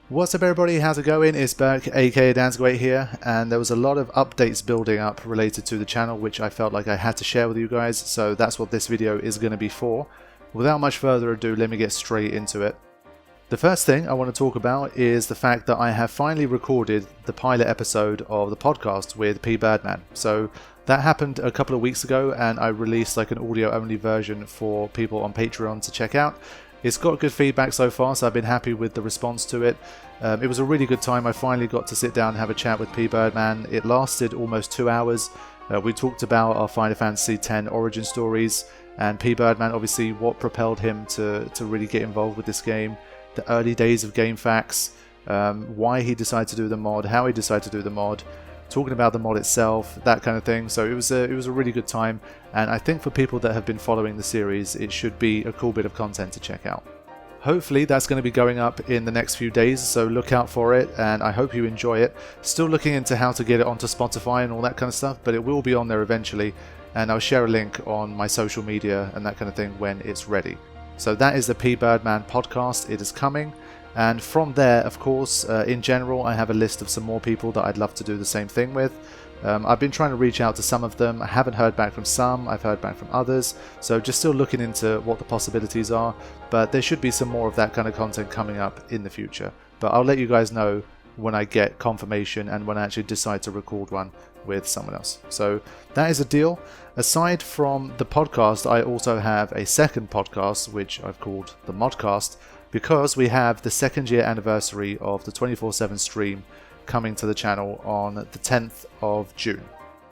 What's up everybody, how's it going? It's Berk, aka Dansg08 here, and there was a lot of updates building up related to the channel which I felt like I had to share with you guys, so that's what this video is going to be for. Without much further ado, let me get straight into it. The first thing I want to talk about is the fact that I have finally recorded the pilot episode of the podcast with Peapod Man. So that happened a couple of weeks ago and I released like an audio only version for people on Patreon to check out. It's got good feedback so far, so I've been happy with the response to it. It was a really good time. I finally got to sit down and have a chat with Peapod Man. It lasted almost 2 hours. We talked about our Final Fantasy X origin stories, and Peapod Man, obviously what propelled him to really get involved with this game, the early days of GameFAQs, why he decided to do the mod, how he decided to do the mod, talking about the mod itself, that kind of thing. So it was a really good time, and I think for people that have been following the series, it should be a cool bit of content to check out. Hopefully that's going to be going up in the next few days, so look out for it, and I hope you enjoy it. Still looking into how to get it onto Spotify and all that kind of stuff, but it will be on there eventually, and I'll share a link on my social media and that kind of thing when it's ready. So that is the Peapod Man podcast. It is coming. And from there, of course, in general, I have a list of some more people that I'd love to do the same thing with. I've been trying to reach out to some of them. I haven't heard back from some. I've heard back from others. So just still looking into what the possibilities are. But there should be some more of that kind of content coming up in the future. But I'll let you guys know when I get confirmation and when I actually decide to record one with someone else. So that is a deal. Aside from the podcast, I also have a second podcast, which I've called the Modcast, because we have the 2nd year anniversary of the 24/7 stream coming to the channel on the 10th of June.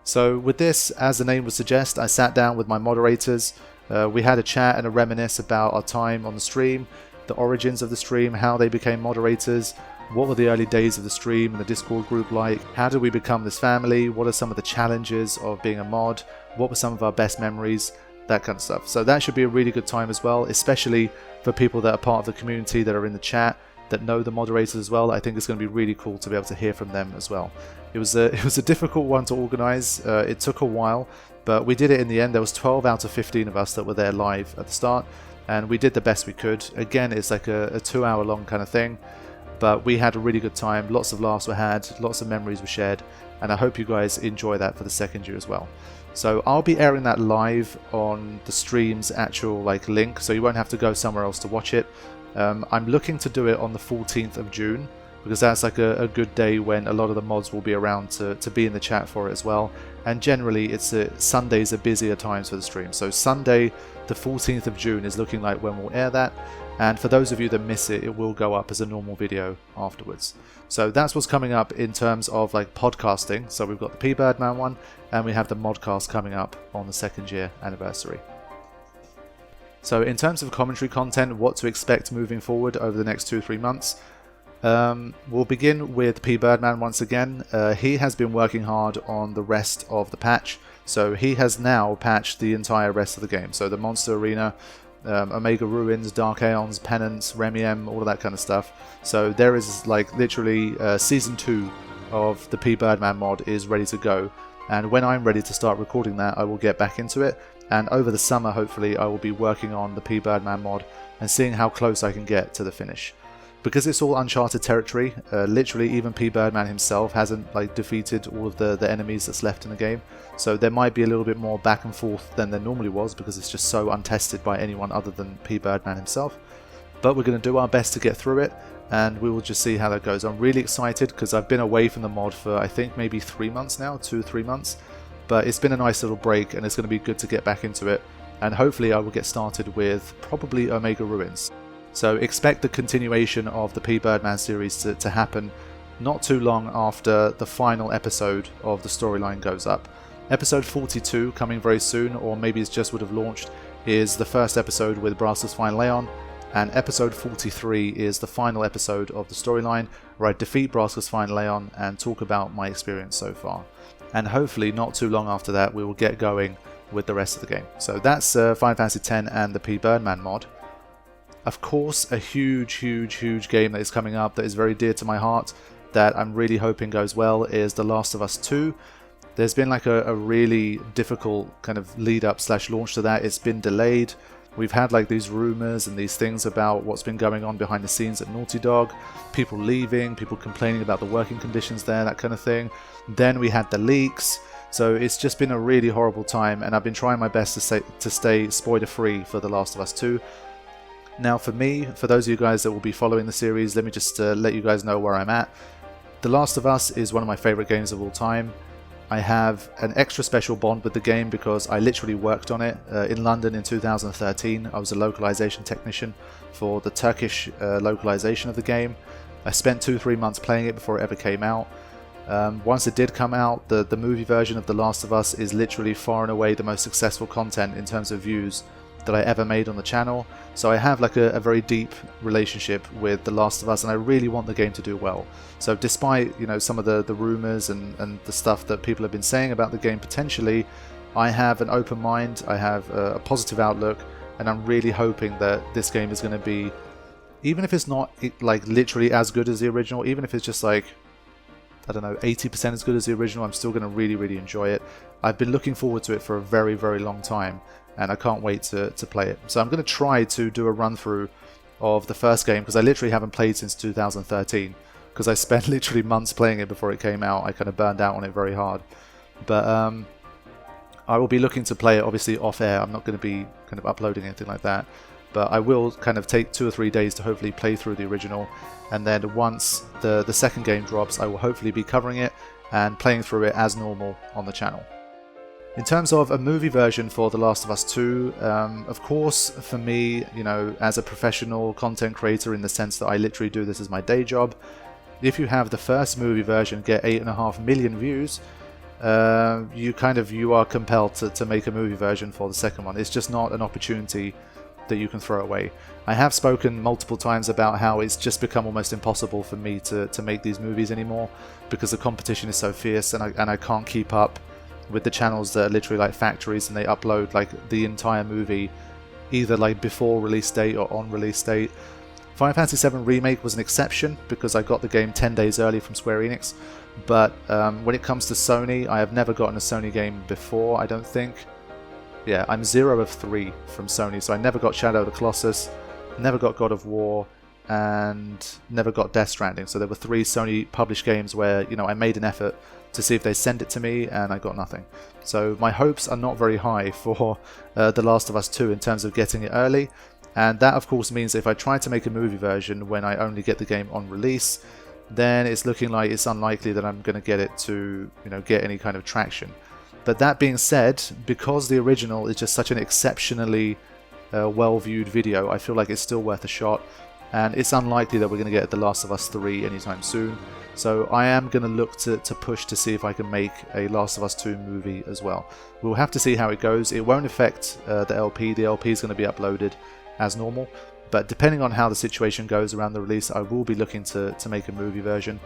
So with this, as the name would suggest, I sat down with my moderators. We had a chat and a reminisce about our time on the stream, the origins of the stream, how they became moderators, what were the early days of the stream and the Discord group like, how did we become this family, what are some of the challenges of being a mod, what were some of our best memories, that kind of stuff. So that should be a really good time as well, especially for people that are part of the community that are in the chat, that know the moderators as well. I think it's going to be really cool to be able to hear from them as well. It was a difficult one to organize. It took a while, but we did it in the end. There was 12 out of 15 of us that were there live at the start, and we did the best we could. Again, it's like a 2-hour long kind of thing, but we had a really good time. Lots of laughs were had, lots of memories were shared, and I hope you guys enjoy that for the 2nd year as well. So I'll be airing that live on the stream's actual link, so you won't have to go somewhere else to watch it. I'm looking to do it on the 14th of June, because that's like a good day when a lot of the mods will be around to be in the chat for it as well. And generally, Sundays are busier times for the stream. So Sunday, the 14th of June is looking like when we'll air that. And for those of you that miss it, it will go up as a normal video afterwards. So that's what's coming up in terms of podcasting. So we've got the Peapod Man one, and we have the Modcast coming up on the 2nd year anniversary. So in terms of commentary content, what to expect moving forward over the next 2-3 months, we'll begin with Peapod Man once again. He has been working hard on the rest of the patch, so he has now patched the entire rest of the game. So the Monster Arena, Omega Ruins, Dark Aeons, Penance, Remiem, all of that kind of stuff. So there is literally Season 2 of the Peapod Man mod is ready to go, and when I'm ready to start recording that, I will get back into it. And over the summer, hopefully, I will be working on the Peapod Man mod and seeing how close I can get to the finish. Because it's all Uncharted territory, literally even Peapod Man himself hasn't defeated all of the enemies that's left in the game. So there might be a little bit more back and forth than there normally was, because it's just so untested by anyone other than Peapod Man himself. But we're going to do our best to get through it, and we will just see how that goes. I'm really excited because I've been away from the mod for I think maybe 3 months now, 2-3 months. But it's been a nice little break, and it's going to be good to get back into it. And hopefully I will get started with probably Omega Ruins. So expect the continuation of the Peapod Man series to happen not too long after the final episode of the storyline goes up. Episode 42 coming very soon, or maybe it just would have launched, is the first episode with Braskus Fine Leon. And episode 43 is the final episode of the storyline, where I defeat Braskus Fine Leon and talk about my experience so far. And hopefully not too long after that we will get going with the rest of the game. So that's Final Fantasy X and the Peapod Man mod. Of course, a huge game that is coming up that is very dear to my heart, that I'm really hoping goes well, is The Last of Us 2. There's been a really difficult kind of lead up / launch to that. It's been delayed. We've had like these rumors and these things about what's been going on behind the scenes at Naughty Dog, people leaving, people complaining about the working conditions there, that kind of thing. Then we had the leaks. So it's just been a really horrible time, and I've been trying my best to stay spoiler-free for The Last of Us 2. Now for me, for those of you guys that will be following the series, let me just let you guys know where I'm at. The Last of Us is one of my favourite games of all time. I have an extra special bond with the game because I literally worked on it in London in 2013. I was a localization technician for the Turkish localization of the game. I spent 2-3 months playing it before it ever came out. Once it did come out, the movie version of The Last of Us is literally far and away the most successful content in terms of views that I ever made on the channel. So I have like a very deep relationship with The Last of Us, and I really want the game to do well. So despite, you know, some of the rumors and the stuff that people have been saying about the game potentially, I have an open mind, I have a positive outlook, and I'm really hoping that this game is going to be, even if it's not like literally as good as the original, even if it's just like, I don't know, 80% as good as the original, I'm still going to really enjoy it. I've been looking forward to it for a very long time, and I can't wait to play it. So I'm going to try to do a run through of the first game, because I literally haven't played since 2013, because I spent literally months playing it before it came out. I kind of burned out on it very hard. But I will be looking to play it obviously off air. I'm not going to be kind of uploading anything like that, but I will kind of take 2 or 3 days to hopefully play through the original, and then once the second game drops, I will hopefully be covering it and playing through it as normal on the channel. In terms of a movie version for The Last of Us 2, of course, for me, you know, as a professional content creator, in the sense that I literally do this as my day job, if you have the first movie version get 8.5 million views, you are compelled to make a movie version for the second one. It's just not an opportunity that you can throw away. I have spoken multiple times about how it's just become almost impossible for me to make these movies anymore, because the competition is so fierce, and I can't keep up with the channels that are literally like factories, and they upload like the entire movie either like before release date or on release date. Final Fantasy VII Remake was an exception because I got the game 10 days early from Square Enix, but when it comes to Sony, I have never gotten a Sony game before, I don't think. Yeah, I'm 0 of 3 from Sony, so I never got Shadow of the Colossus, never got God of War, and never got Death Stranding. So there were 3 Sony published games where, you know, I made an effort to see if they send it to me, and I got nothing. So my hopes are not very high for The Last of Us 2 in terms of getting it early, and that of course means if I try to make a movie version when I only get the game on release, then it's looking like it's unlikely that I'm going to get it to, you know, get any kind of traction. But that being said, because the original is just such an exceptionally well-viewed video, I feel like it's still worth a shot, and it's unlikely that we're going to get The Last of Us 3 anytime soon. So I am going to look to push to see if I can make a Last of Us 2 movie as well. We'll have to see how it goes. It won't affect the LP. The LP is going to be uploaded as normal, but depending on how the situation goes around the release, I will be looking to make a movie version.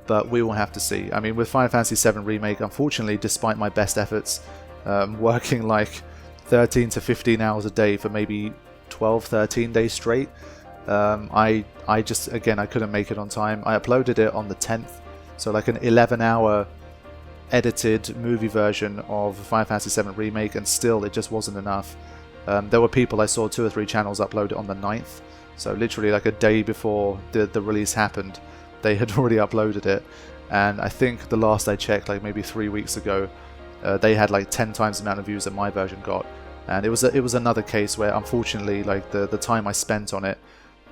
But we will have to see. I mean, with Final Fantasy VII Remake, unfortunately, despite my best efforts, working like 13 to 15 hours a day for maybe 12-13 days straight, I just, again, I couldn't make it on time. I uploaded it on the 10th, so like an 11-hour edited movie version of Final Fantasy VII Remake, and still it just wasn't enough. There were people, I saw 2 or 3 channels upload it on the 9th, so literally like a day before the release happened, they had already uploaded it. And I think the last I checked, like maybe 3 weeks ago, they had like 10 times the amount of views that my version got. And it was another case where, unfortunately, like the time I spent on it,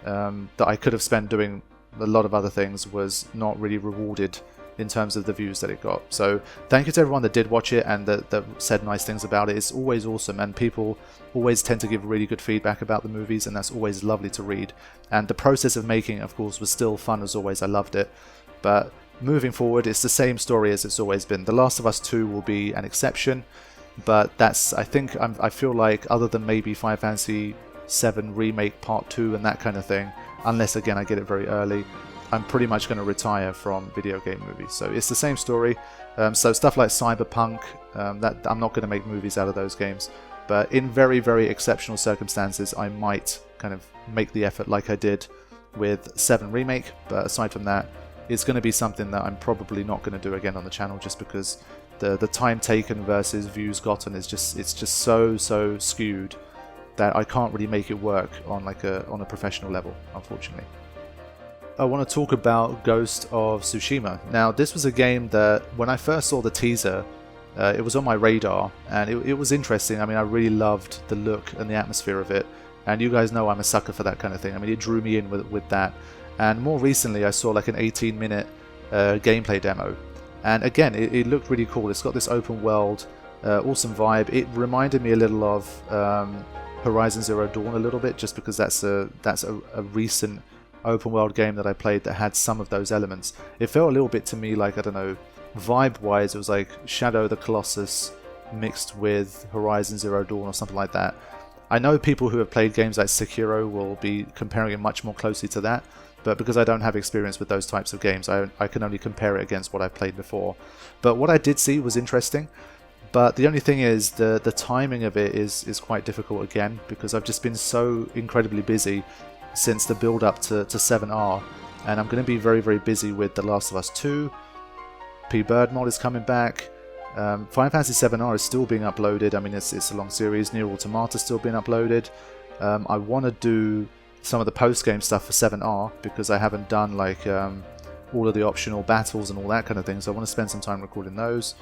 that I could have spent doing a lot of other things, was not really rewarded in terms of the views that it got. So thank you to everyone that did watch it and that said nice things about it. It's always awesome, and people always tend to give really good feedback about the movies, and that's always lovely to read. And the process of making, of course, was still fun as always. I loved it. But moving forward, it's the same story as it's always been. The Last of Us 2 will be an exception, but that's, I feel like, other than maybe Final Fantasy VII Remake Part 2 and that kind of thing, unless again I get it very early, I'm pretty much going to retire from video game movies. So it's the same story. So stuff like Cyberpunk, that I'm not going to make movies out of those games. But in very, very exceptional circumstances, I might kind of make the effort like I did with 7 Remake. But aside from that, it's going to be something that I'm probably not going to do again on the channel, just because the time taken versus views gotten is just so skewed that I can't really make it work on on a professional level, unfortunately. I want to talk about Ghost of Tsushima. Now, this was a game that when I first saw the teaser, it was on my radar, and it was interesting. I mean, I really loved the look and the atmosphere of it, and you guys know I'm a sucker for that kind of thing. I mean, it drew me in with that. And more recently, I saw like an 18-minute gameplay demo, and again, it looked really cool. It's got this open world, awesome vibe. It reminded me a little of Horizon Zero Dawn a little bit, just because that's a recent open world game that I played that had some of those elements. It felt a little bit to me like, I don't know, vibe-wise, it was like Shadow the Colossus mixed with Horizon Zero Dawn or something like that. I know people who have played games like Sekiro will be comparing it much more closely to that, but because I don't have experience with those types of games, I can only compare it against what I've played before. But what I did see was interesting, but the only thing is the timing of it is quite difficult again, because I've just been so incredibly busy since the build up to 7R, and I'm going to be very, very busy with The Last of Us 2, Peapod Man is coming back, Final Fantasy 7R is still being uploaded. I mean, it's a long series. Nier Automata is still being uploaded. I want to do some of the post-game stuff for 7R, because I haven't done like all of the optional battles and all that kind of thing, so I want to spend some time recording those,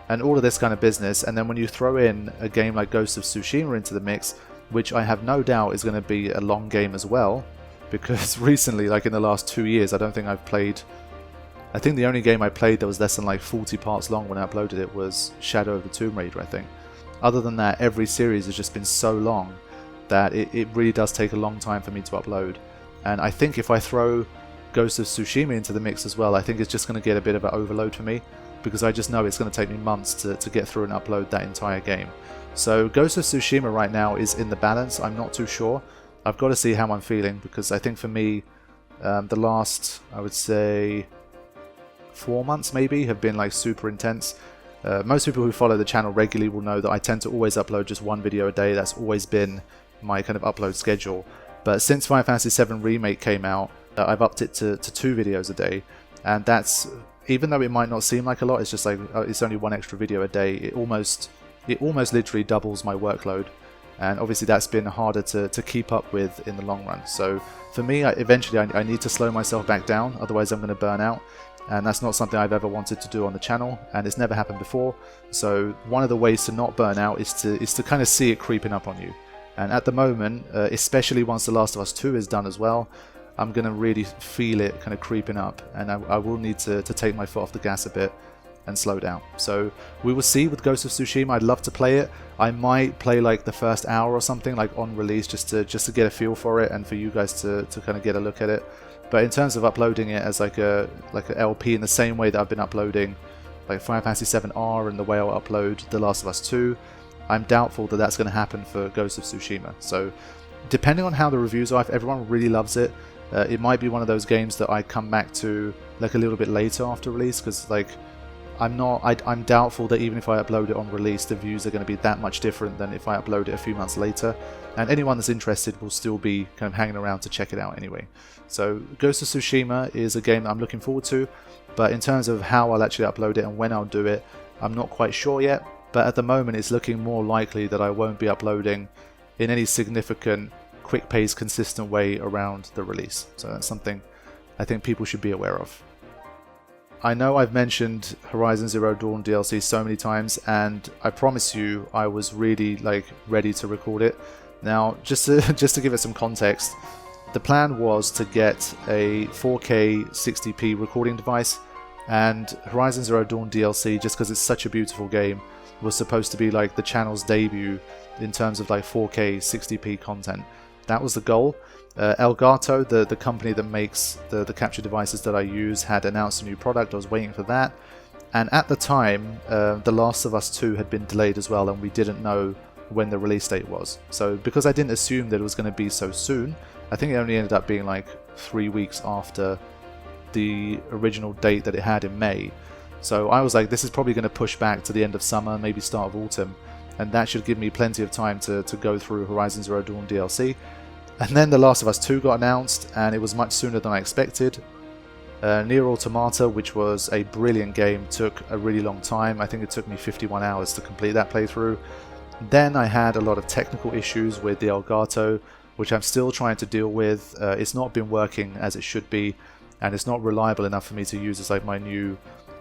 and all of this kind of business. And then when you throw in a game like Ghost of Tsushima into the mix, which I have no doubt is going to be a long game as well, because recently, like in the last 2 years, I don't think I've played... I think the only game I played that was less than like 40 parts long when I uploaded it was Shadow of the Tomb Raider, I think. Other than that, every series has just been so long that it really does take a long time for me to upload. And I think if I throw Ghost of Tsushima into the mix as well, I think it's just going to get a bit of an overload for me, because I just know it's going to take me months to get through and upload that entire game. So Ghost of Tsushima right now is in the balance. I'm not too sure. I've got to see how I'm feeling, because I think for me, the last, I would say, 4 months maybe have been like super intense. Most people who follow the channel regularly will know that I tend to always upload just one video a day. That's always been my kind of upload schedule. But since Final Fantasy VII Remake came out, I've upped it to 2 videos a day, and that's, even though it might not seem like a lot, it's just like it's only 1 extra video a day. It almost literally doubles my workload, and obviously that's been harder to keep up with in the long run. So for me, eventually I need to slow myself back down, otherwise I'm going to burn out, and that's not something I've ever wanted to do on the channel, and it's never happened before. So one of the ways to not burn out is to kind of see it creeping up on you. And at the moment, especially once The Last of Us 2 is done as well, I'm going to really feel it kind of creeping up, and I will need to take my foot off the gas a bit and slow down. So we will see with Ghost of Tsushima. I'd love to play it. I might play like the first hour or something, like on release, just to get a feel for it, and for you guys to kind of get a look at it. But in terms of uploading it as like a LP in the same way that I've been uploading like Final Fantasy 7R and the way I'll upload The Last of Us 2, I'm doubtful that that's going to happen for Ghost of Tsushima. So depending on how the reviews are, if everyone really loves it, it might be one of those games that I come back to like a little bit later after release, because like I'm doubtful that even if I upload it on release, the views are going to be that much different than if I upload it a few months later. And anyone that's interested will still be kind of hanging around to check it out anyway. So Ghost of Tsushima is a game that I'm looking forward to, but in terms of how I'll actually upload it and when I'll do it, I'm not quite sure yet. But at the moment, it's looking more likely that I won't be uploading in any significant, quick-paced, consistent way around the release. So that's something I think people should be aware of. I know I've mentioned Horizon Zero Dawn DLC so many times, and I promise you I was really like ready to record it. Now, just to give it some context, the plan was to get a 4K 60p recording device, and Horizon Zero Dawn DLC, just because it's such a beautiful game, was supposed to be like the channel's debut in terms of like 4K 60p content. That was the goal. Elgato, the company that makes the capture devices that I use, had announced a new product. I was waiting for that, and at the time The Last of Us 2 had been delayed as well, and we didn't know when the release date was. So because I didn't assume that it was going to be so soon, I think it only ended up being like 3 weeks after the original date that it had in May. So I was like, this is probably going to push back to the end of summer, maybe start of autumn, and that should give me plenty of time to go through Horizon Zero Dawn DLC. And then The Last of Us 2 got announced, and it was much sooner than I expected. Nier Automata, which was a brilliant game, took a really long time. I think it took me 51 hours to complete that playthrough. Then I had a lot of technical issues with the Elgato, which I'm still trying to deal with. It's not been working as it should be, and it's not reliable enough for me to use as like my new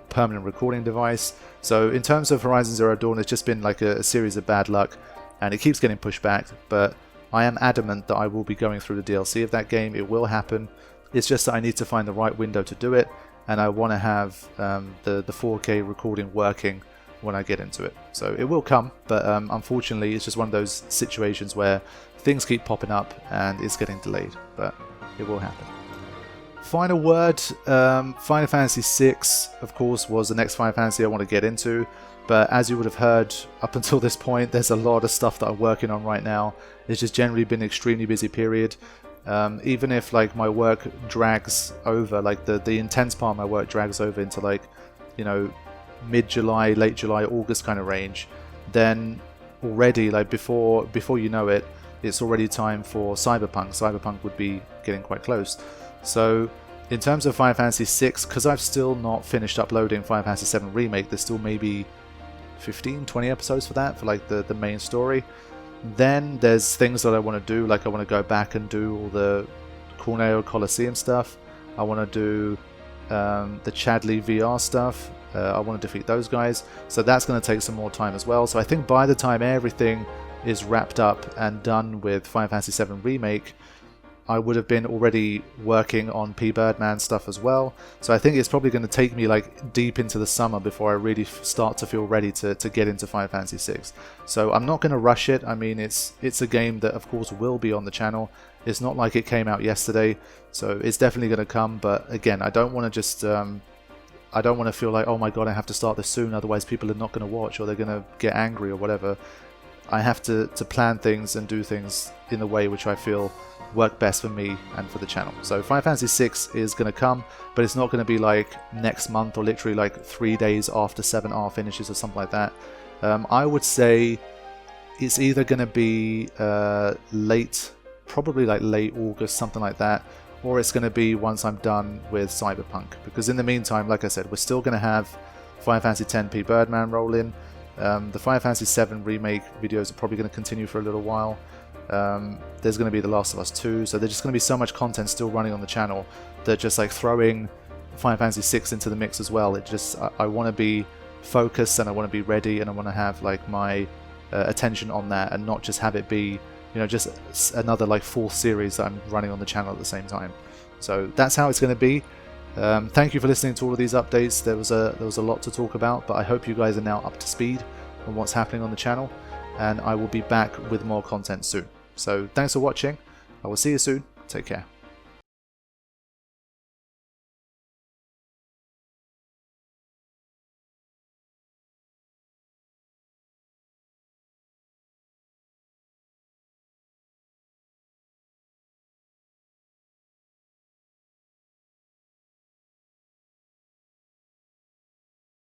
permanent recording device. So in terms of Horizon Zero Dawn, it's just been like a series of bad luck, and it keeps getting pushed back, but I am adamant that I will be going through the DLC of that game. It will happen. It's just that I need to find the right window to do it, and I want to have the 4K recording working when I get into it. So it will come, but unfortunately it's just one of those situations where things keep popping up and it's getting delayed, but it will happen. Final word, Final Fantasy VI, of course, was the next Final Fantasy I want to get into, but as you would have heard up until this point, there's a lot of stuff that I'm working on right now. It's just generally been an extremely busy period. Even if like my work drags over, like the intense part of my work drags over into like, you know, mid-July, late July, August kind of range, then already like before you know it, it's already time for Cyberpunk. Cyberpunk would be getting quite close. So in terms of Final Fantasy VI, because I've still not finished uploading Final Fantasy VII Remake, there's still maybe 15-20 episodes for that, for like the main story. Then there's things that I want to do, like I want to go back and do all the Corneo Coliseum stuff. I want to do the Chadley VR stuff. I want to defeat those guys, so that's going to take some more time as well. So I think by the time everything is wrapped up and done with Final Fantasy VII Remake, I would have been already working on Peapod Man stuff as well. So I think it's probably going to take me like deep into the summer before I really start to feel ready to get into Final Fantasy VI. So I'm not going to rush it. I mean, it's a game that of course will be on the channel. It's not like it came out yesterday, so it's definitely going to come. But again, I don't want to just I don't want to feel like, oh my god, I have to start this soon, otherwise people are not going to watch or they're going to get angry or whatever. I have to plan things and do things in a way which I feel work best for me and for the channel. So Final Fantasy VI is going to come, but it's not going to be like next month or literally like 3 days after 7R finishes or something like that. I would say it's either going to be probably like late August, something like that, or it's going to be once I'm done with Cyberpunk. Because in the meantime, like I said, we're still going to have Final Fantasy X Peapod Man roll in. The Final Fantasy VII Remake videos are probably going to continue for a little while. There's going to be The Last of Us 2, so there's just going to be so much content still running on the channel that just like throwing Final Fantasy VI into the mix as well, it just, I want to be focused and I want to be ready and I want to have like my attention on that and not just have it be, you know, just another like full series that I'm running on the channel at the same time. So that's how it's going to be. Thank you for listening to all of these updates. There was a lot to talk about, but I hope you guys are now up to speed on what's happening on the channel, and I will be back with more content soon. So thanks for watching. I will see you soon. Take care.